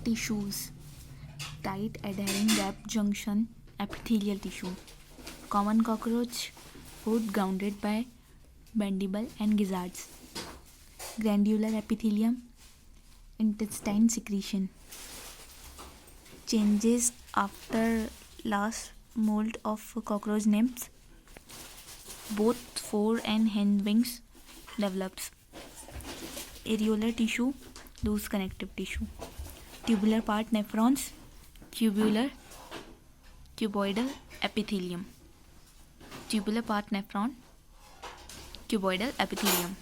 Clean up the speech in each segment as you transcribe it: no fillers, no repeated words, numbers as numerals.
Tissues. Tight adhering gap junction epithelial tissue. Common cockroach food grounded by mandible and gizzards. Glandular epithelium. Intestine secretion. Changes after last molt of cockroach nymphs. Both fore and hind wings develops. Areolar tissue, loose connective tissue. Tubular part nephrons, cuboidal epithelium. Tubular part nephron, cuboidal epithelium.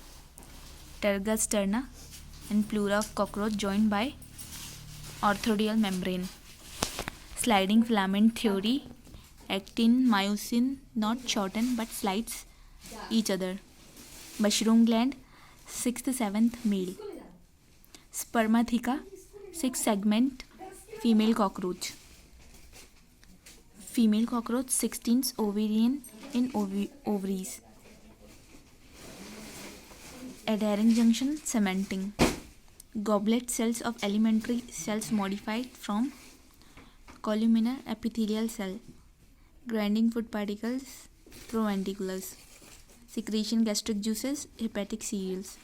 Terga sterna and pleura of cockroach joined by orthoidal membrane. Sliding filament theory, actin, myosin not shorten but slides each other. Mushroom gland, 6th 7th male. Spermatheca, 6 segment female cockroach. Female cockroach 16th ovarian in ovaries. Adhering junction cementing. Goblet cells of alimentary cells modified from columnar epithelial cell. Grinding food particles through ventriculus. Secretion gastric juices, hepatic cereals.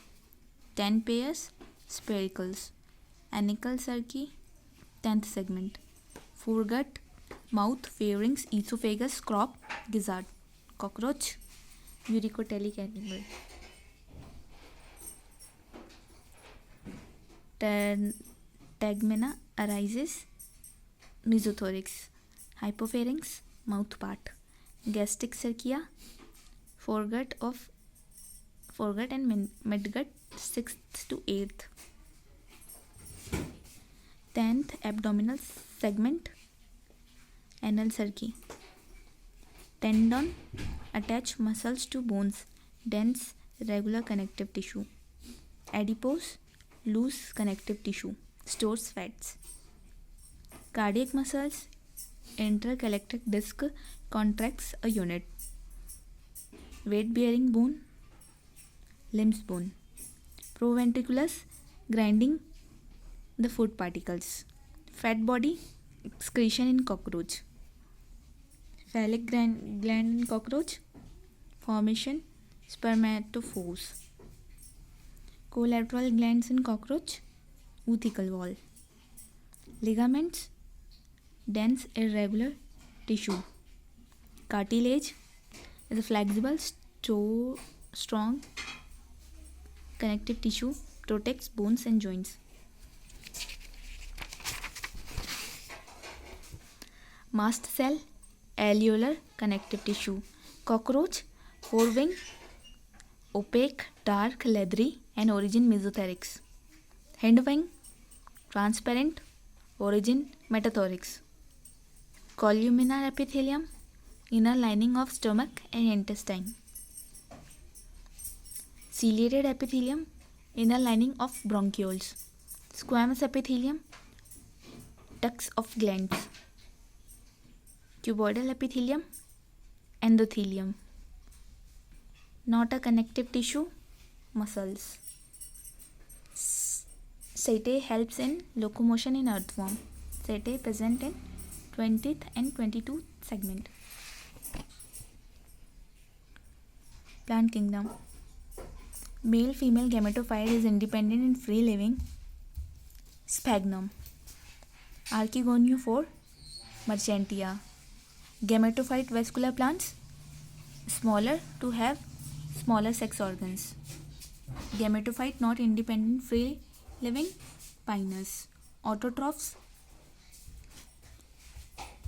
10 pairs, spiracles. Anical cerci, 10th segment. Foregut, mouth, pharynx, esophagus, crop, gizzard. Cockroach, uricotelic animal. Tegmena arises, mesothorax. Hypopharynx, mouth part. Gastric cercia, foregut and midgut 6th to 8th. 10th abdominal segment, anal cerci. Tendon attach muscles to bones, dense regular connective tissue. Adipose, loose connective tissue, stores fats. Cardiac muscles, intergalactic disc contracts a unit. Weight bearing bone, limbs bone. Proventriculus, grinding the food particles. Fat body, excretion in cockroach. Phallic gland in cockroach, formation spermatophores. Collateral glands in cockroach, urethral wall. Ligaments, dense irregular tissue. Cartilage is a flexible, strong connective tissue, protects bones and joints. Mast cell, alveolar connective tissue. Cockroach, forewing, opaque, dark, leathery and origin mesothorax. Hindwing, transparent, origin metathorax. Columnar epithelium, inner lining of stomach and intestine. Ciliated epithelium, inner lining of bronchioles. Squamous epithelium, ducts of glands. Cuboidal epithelium, endothelium. Not a connective tissue, muscles. Setae helps in locomotion in earthworm. Setae present in 20th and 22nd segment. Plant kingdom. Male-female gametophyte is independent and free-living. Sphagnum. Archegoniophore, Merchantia. Gametophyte vascular plants, smaller to have smaller sex organs. Gametophyte not independent, free-living, Pinus. Autotrophs,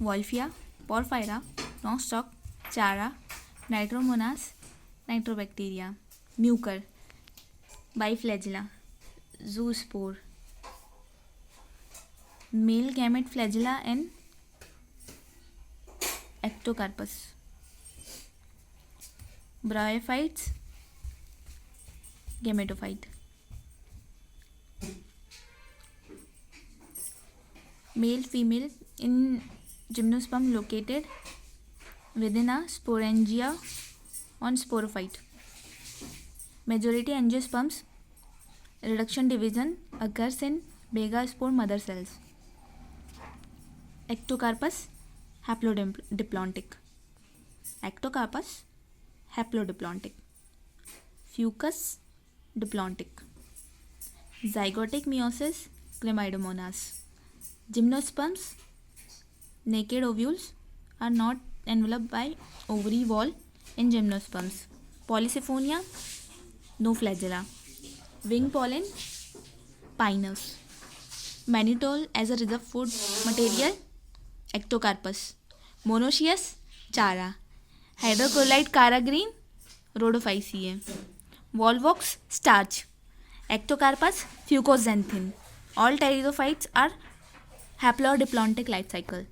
Wolffia, Porphyra, Nostoc, Chara, Nitromonas, Nitrobacteria. Mucor, Biflagella, Zoospore. Male gamete flagella and Ectocarpus. Bryophytes, gametophyte. Male, female in gymnosperm located within a sporangia on sporophyte. Majority angiosperms reduction division occurs in megaspore mother cells. Ectocarpus haplodiplontic. Ectocarpus haplodiplontic. Fucus diplontic. Zygotic meiosis chlamydomonas. Gymnosperms, naked ovules, are not enveloped by ovary wall in gymnosperms. Polysiphonia, no flagella. Wing pollen, pinus. Mannitol as a reserve food material, Ectocarpus. Monoecious, Chara. Hydrochloride Caragreen, Rhodophyceae. Volvox, starch. Ectocarpus, fucoxanthin. All pteridophytes are haplodiplontic life cycle.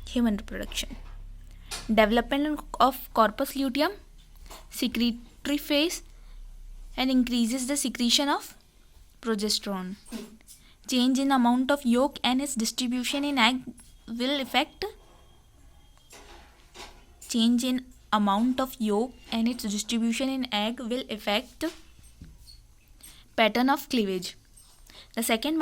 Human reproduction. Development of corpus luteum, secretory phase, and increases the secretion of progesterone. Change in amount of yolk and its distribution in egg will affect pattern of cleavage. The second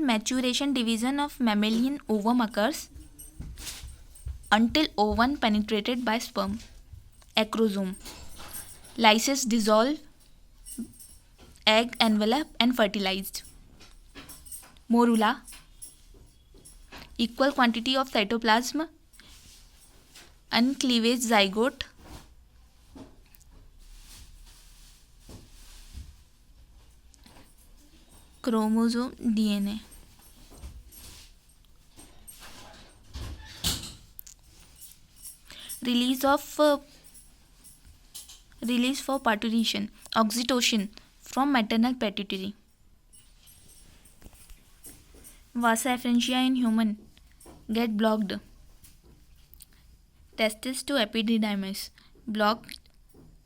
maturation division of mammalian ovum occurs until ovum penetrated by sperm. Acrosome. Lysis dissolve egg envelope and fertilized. Morula. Equal quantity of cytoplasm, uncleavage zygote, chromosome DNA. Release for parturition, oxytocin from maternal pituitary. Vasa efferentia in human get blocked. Testis to epididymis, blocked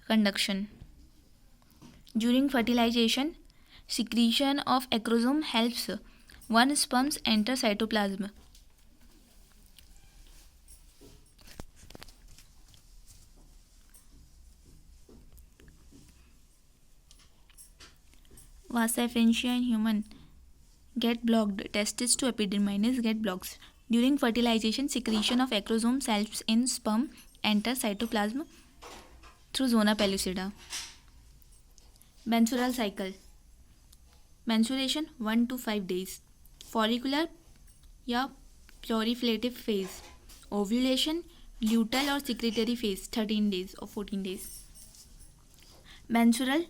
conduction. During fertilization, secretion of acrosome helps one sperms enter cytoplasm. Vasa efferentia in human get blocked. Testis to epididymis get blocked. During fertilization, secretion of acrosomes helps in sperm enter cytoplasm through zona pellucida. Menstrual cycle. Menstruation 1 to 5 days. Follicular या proliferative phase. Ovulation, luteal or secretory phase 13 days or 14 days. Menstrual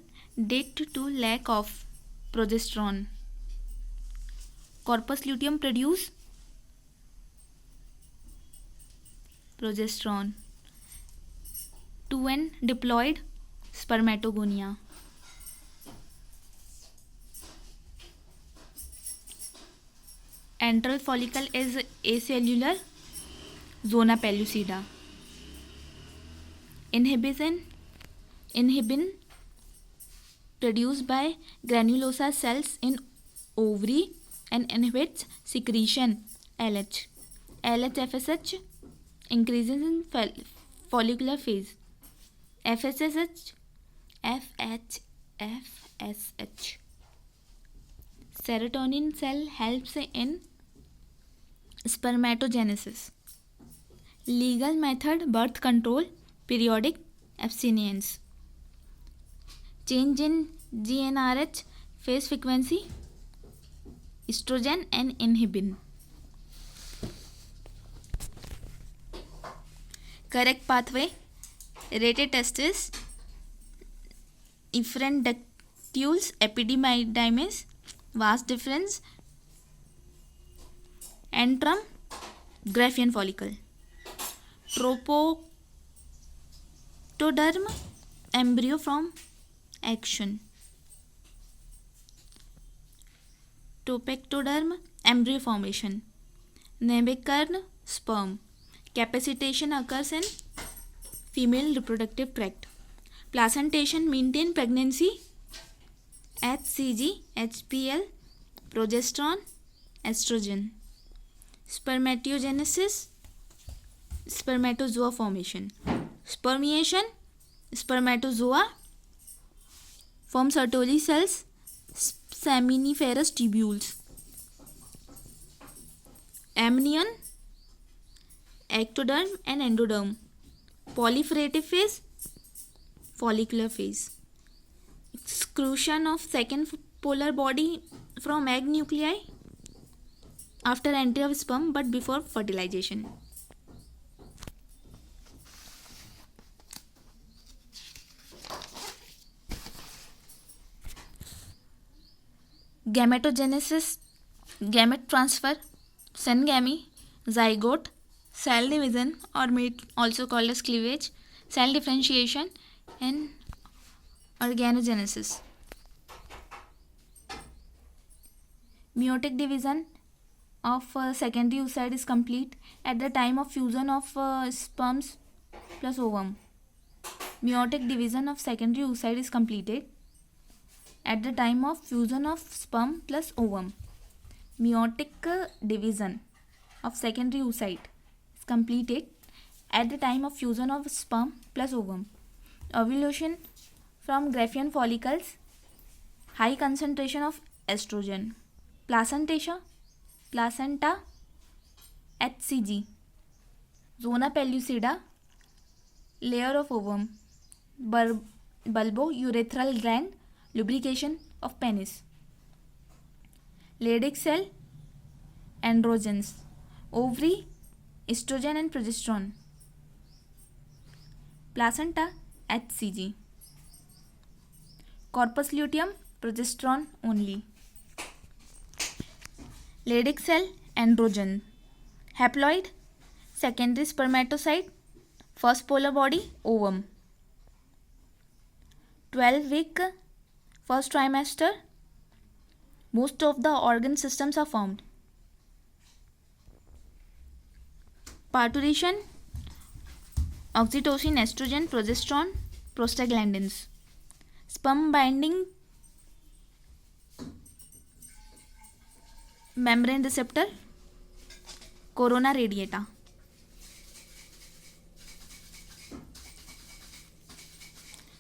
due to lack of progesterone. Corpus luteum produce progesterone. 2N diploid spermatogonia. Antral follicle is acellular zona pellucida. Inhibin produced by granulosa cells in ovary and inhibits secretion LH. LH-FSH increases in follicular phase. FSH. Serotonin cell helps in spermatogenesis. Legal method birth control, periodic abstinence. Change in GnRH phase frequency, estrogen and inhibin. Correct pathway: rated testis, efferent ductules, epididymis, vas deferens, antrum, Graafian follicle. Tropotoderm, embryo from action. Topectoderm, embryo formation. Navicorn, sperm. Capacitation occurs in female reproductive tract. Placentation maintain pregnancy. HCG, HPL, progesterone, estrogen. Spermatogenesis, spermatozoa formation. Spermiation, Spermatozoa form Sertoli cells, seminiferous tubules. Amnion, ectoderm and endoderm. Proliferative phase, follicular phase. Exclusion of second polar body from egg nuclei after entry of sperm but before fertilization. Gametogenesis, gamete transfer, syngamy, zygote, cell division or also called as cleavage, cell differentiation and organogenesis. Meiotic division of secondary oocyte is complete at the time of fusion of sperms plus ovum. Meiotic division of secondary oocyte is completed at the time of fusion of sperm plus ovum. Meiotic division of secondary oocyte is completed at the time of fusion of sperm plus ovum. Ovulation from Graafian follicles, high concentration of estrogen. Placenta, HCG. Zona pellucida, layer of ovum. Bulbo-urethral gland, lubrication of penis. Leydig cell, androgens. Ovary, estrogen and progesterone. Placenta, HCG. Corpus luteum, progesterone only. Leydig cell, androgen. Haploid, secondary spermatocyte, first polar body, ovum. 12-week first trimester, most of the organ systems are formed. Parturition, oxytocin, estrogen, progesterone, prostaglandins. Sperm binding membrane receptor, corona radiata.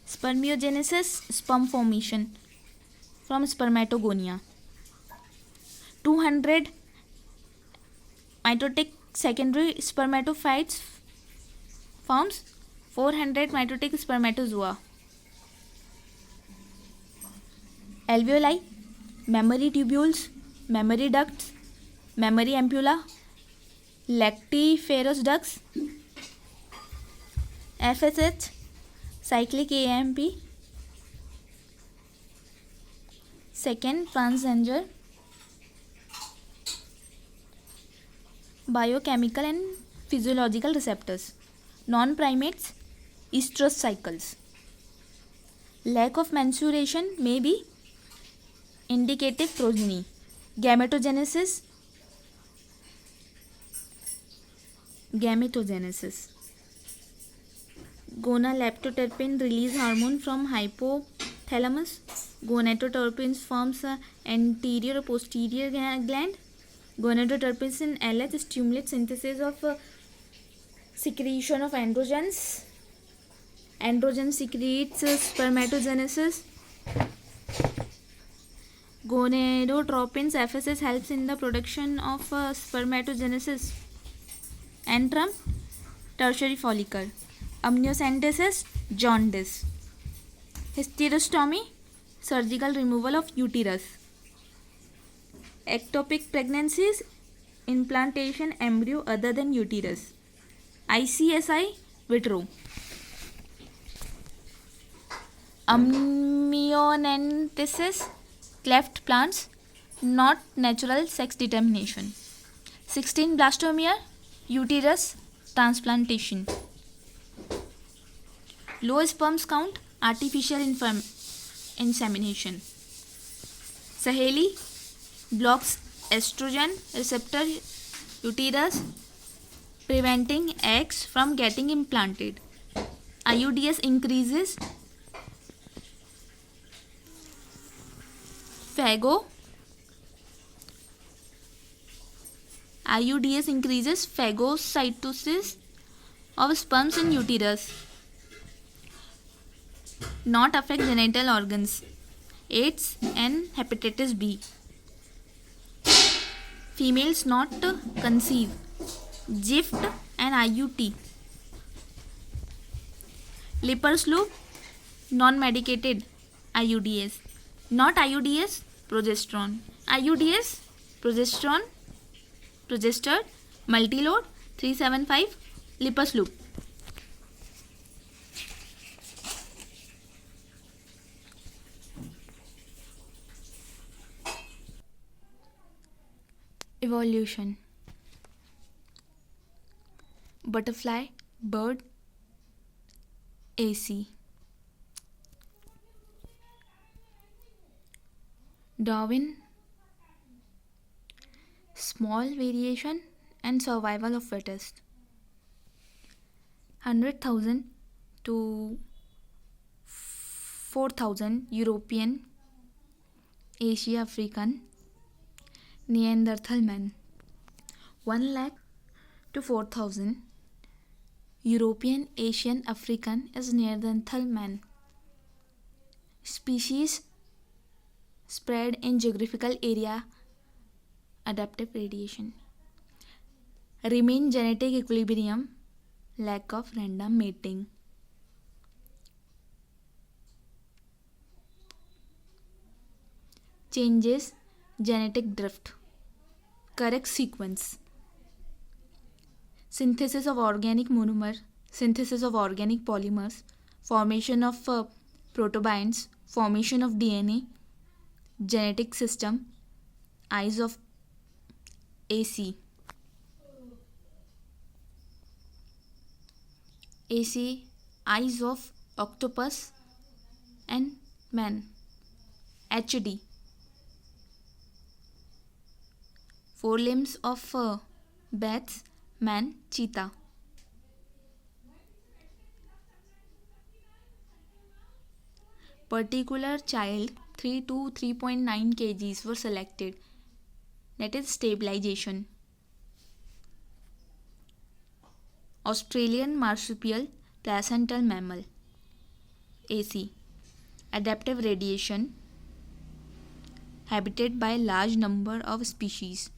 Spermiogenesis, sperm formation from spermatogonia. 200 mitotic secondary spermatophytes forms 400 mitotic spermatozoa. Alveoli, mammary tubules, mammary ducts, mammary ampulla, lactiferous ducts, FSH, cyclic AMP, second transgender, biochemical and physiological receptors. Non-primates, estrous cycles. Lack of menstruation may be indicative progeny. Gametogenesis. Gonadotropin release hormone from hypothalamus. Gonadotropin forms anterior or posterior gland. Gonadotropins in LH stimulate synthesis of secretion of androgens. Androgen secretes spermatogenesis. Gonadotropins FSH helps in the production of spermatogenesis. Antrum, tertiary follicle. Amniocentesis, jaundice. Hysterostomy, surgical removal of uterus. Ectopic pregnancies, implantation embryo other than uterus. ICSI, vitro. Amniocentesis, cleft plants, not natural sex determination. 16 blastomere, uterus transplantation. Low sperm count, artificial insemination. Saheli blocks estrogen receptor uterus, preventing eggs from getting implanted. IUDs increases phagocytosis of sperms in uterus. Not affect genital organs. AIDS and hepatitis B. Females not conceive. GIFT and IUT. Lippers loop, non-medicated IUDs. Not IUDs, progesterone. IUDs, progesterone, progested, multilode, 375, Lippers loop. Evolution. Butterfly, bird, AC. Darwin, small variation and survival of fittest. 100,000 to 4,000 European, Asia African, Neanderthal man. 1 lakh to 4,000 European, Asian, African is Neanderthal man. Species spread in geographical area, adaptive radiation. Remain genetic equilibrium, lack of random mating. Changes, genetic drift. Correct sequence. Synthesis of organic monomer, synthesis of organic polymers, formation of proteobionts, formation of DNA, genetic system, eyes of AC. AC, eyes of octopus and man. HD. 4 limbs of bats, man, cheetah. Particular child 3 to 3.9 kgs were selected. That is stabilization. Australian marsupial, placental mammal. AC. Adaptive radiation. Habited by large number of species.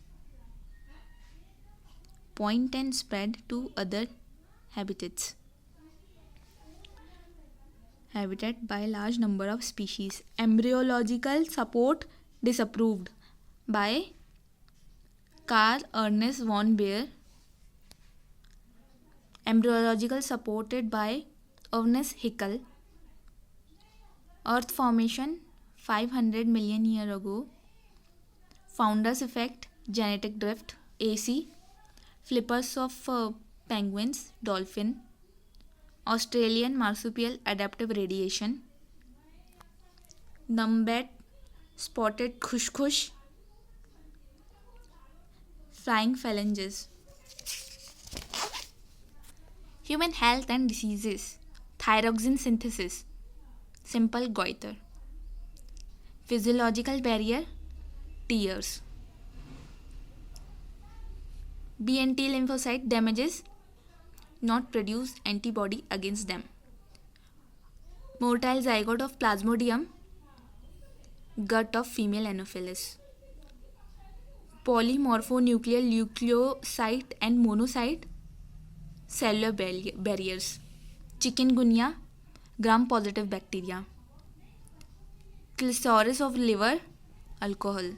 Point and spread to other habitats. Habitat by large number of species. Embryological support disapproved by Carl Ernest von Baer. Embryological supported by Ernest Haeckel. Earth formation 500 million years ago. Founders effect, genetic drift, AC. Flippers of penguins, dolphin. Australian marsupial, adaptive radiation. Numbat, spotted khush, flying phalanges. Human health and diseases. Thyroxine synthesis, simple goiter. Physiological barrier, tears. B and T lymphocyte damages, not produce antibody against them. Motile zygote of Plasmodium, gut of female Anopheles. Polymorphonuclear leukocyte and monocyte, cellular barriers. Chikungunya, gram-positive bacteria. Chrysalis of liver, alcohol.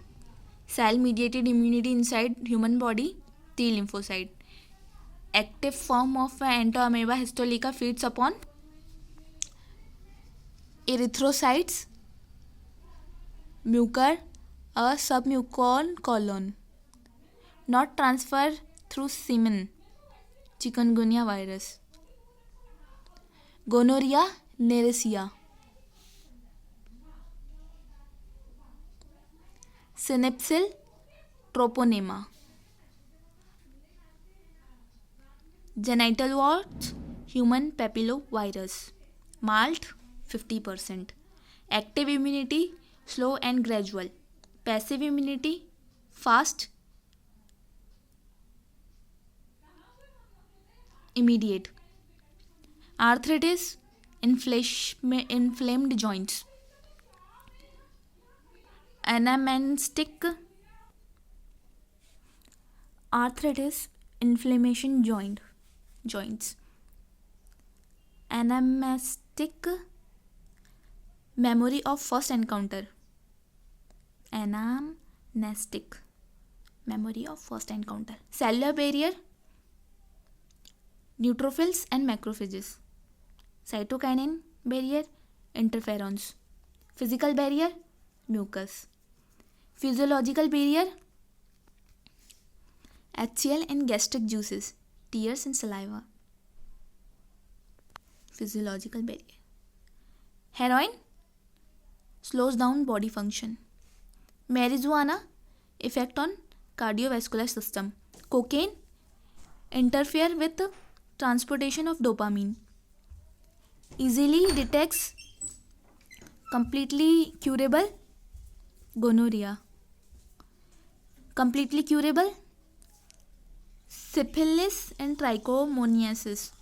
Cell-mediated immunity inside human body, T lymphocyte. Active form of Entoamoeba histolica feeds upon erythrocytes, mucor, a submucous colon. Not transferred through semen, chikungunya virus. Gonorrhea, Nerissia. Synapsil, Troponema. Genital warts, human papillovirus. Malt, 50%. Active immunity, slow and gradual. Passive immunity, fast, immediate. Arthritis, inflamed joints. Anamnestic arthritis, inflammation joints. Anamnestic memory of first encounter. Anamnestic memory of first encounter. Cellular barrier, neutrophils and macrophages. Cytokinin barrier, interferons. Physical barrier, mucus. Physiological barrier, HCl and gastric juices, tears and saliva. Physiological barrier. Heroin slows down body function. Marijuana effect on cardiovascular system. Cocaine interfere with the transportation of dopamine. Easily detects completely curable gonorrhea. Completely curable syphilis and trichomoniasis.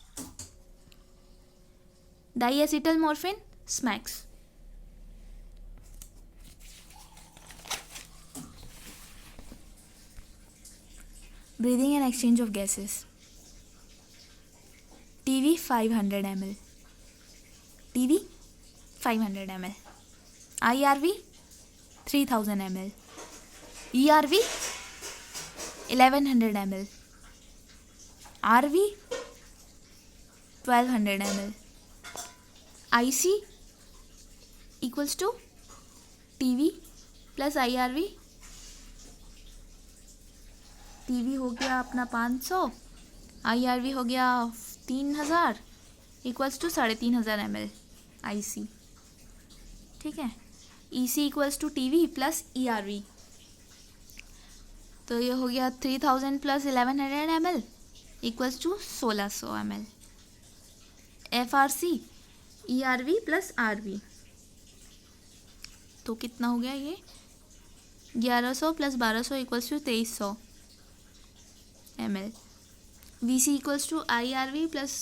Diacetylmorphine, smacks. Breathing and exchange of gases. TB 500 ml. TB 500 ml. IRV 3000 ml. ERV 1100 ml. RV 1200 ml. IC equals to TB plus IRV. TB हो गया अपना 500, IRV हो गया 3000 equals to 3500 ml IC. ठीक है. EC equals to TB plus ERV. तो ये हो गया 3000 plus 1100 ml equals to 1600 ml. FRC ERV plus RV. तो कितना हो गया ये 1100 plus 1200 equals to 2300 ml. VC equals to IRV plus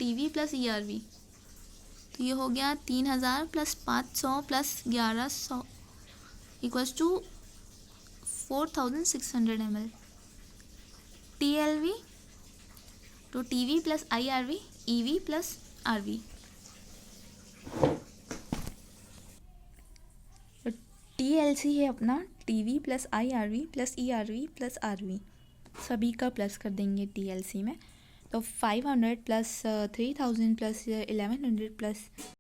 TV plus ERV. तो ये हो गया 3000 plus 500 plus 1100 equals to 4600 ml. TLV तो TV plus IRV EV plus RV. तो TLC है अपना TV plus IRV plus ERV plus RV. सभी का प्लस कर देंगे TLC में. तो 500 प्लस 3000 प्लस 1100 प्लस